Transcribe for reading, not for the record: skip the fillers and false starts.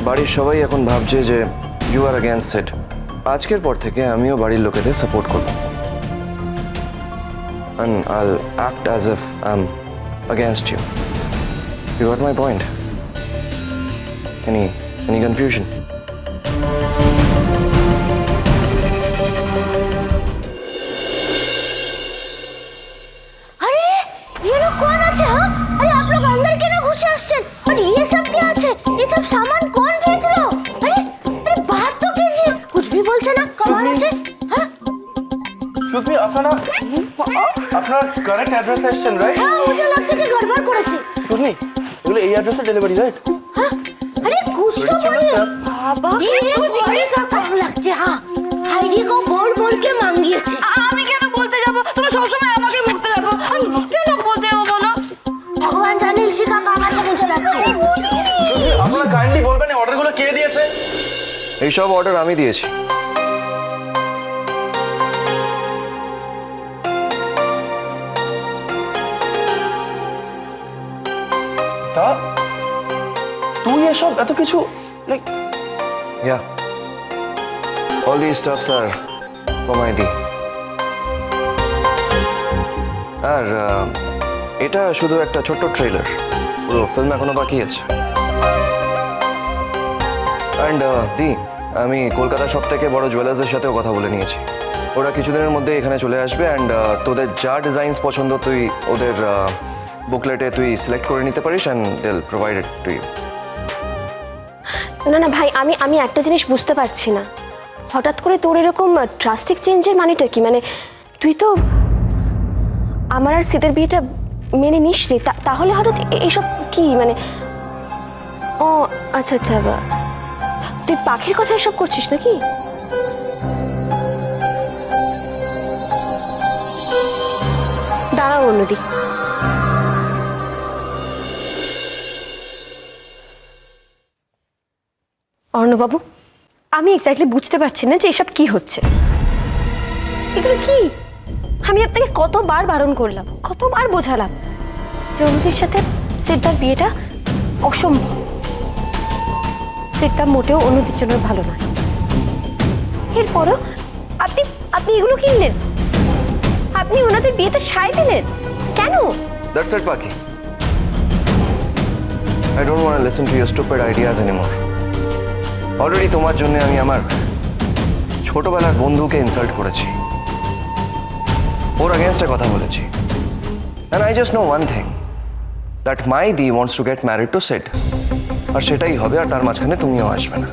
বাড়ির সবাই এখন ভাবছে যে ইউ আর अगेंस्ट ইট। আজকের পর থেকে আমিও বাড়ির লোকেদের সাপোর্ট করব। And I'll act as if I'm against you. You got my point? Any confusion? अरे ये लोग कौन আছে हाँ? अरे आप लोग अंदर क्यों ना घुसे আসছেন? और ये सब क्या আছে? ये सब सामान कौन भेज लो? अरे अरे बात तो कीजिए। कुछ भी बोलছে না कौन আছে? हाँ? এক্সকিউজ মি, আপনার কারেক্ট অ্যাড্রেস এসেছেন রাইট? हाँ मुझे लगছে কি গড়বড় করেছে। এক্সকিউজ মি, এগুলো এই অ্যাড্রেসে ডেলিভারি রাইট? हाँ? अरे कुछ तो बोलिए। বাবা ये बड़ी का काम लगছে हाँ। হাইরি को बोल बोल के मांगिয়েছে। আমি কেন বলতে যাব? তুমি সবসময় আমাকে বকতে থাকো। আমি কেন বলতে যাবো বলো? ভগবান জানে इसी का काम আছে मुझे लगছে। আপনারা কাইন্ডলি বলবেন এই অর্ডারগুলো কে দিয়েছে? এইসব অর্ডার আমি দিয়েছি। তা তুই এসব এত কিছু like Yeah. All these stuffs are for my Di. আর এটা শুধু একটা ছোট্ট ট্রেলার, পুরো ফিল্ম এখনো বাকি আছে। অ্যান্ড দি, আমি কলকাতার সব থেকে বড় জুয়েলার্সের সাথেও কথা বলে নিয়েছি। ওরা কিছুদিনের মধ্যে এখানে চলে আসবে অ্যান্ড তোদের যা ডিজাইনস পছন্দ তুই ওদের বুকলেটে তুই সিলেক্ট করে নিতে পারিস and they will provide it to you. না না ভাই, আমি একটা জিনিস বুঝতে পারছি না, হঠাৎ করে তোর এরকম ড্রাস্টিক চেঞ্জের মানেটা কি? মানে তুই তো আমার আর সিদের বিয়েটা মেনে নিসনি, তাহলে হঠাৎ এইসব কি মানে? ও আচ্ছা আচ্ছা, তুই পাখির কথা এসব করছিস নাকি? দাঁড়াও অন্যদি, অর্ণবাবু, আমি এক্স্যাক্টলি বুঝতে পারছি না যে এসব কি হচ্ছে। এগুলো কি? আমি আপনাকে কতবার বারণ করলাম, কতবার বোঝালাম যে অন্যদের সাথে সিদ্ধার বিয়েটা অসম্ভব। সিদ্ধা মোটেও অন্যদের জন্য ভালো নয়। এরপরও আপনি আপনি এগুলো কিনলেন, আপনি ওনাদের বিয়েতে সায় দিলেন কেন? That's it, Paki. I don't want to listen to your stupid ideas anymore. Already তোমার জন্য আমি আমার ছোটবেলার বন্ধুকে ইনসাল্ট করেছি, ওর अगेंस्ट কথা বলেছি। And I just know one thing, that my Di wants to get married to Sid. আর সেটাই হবে, আর তার মাঝখানে তুমিও আসবে না।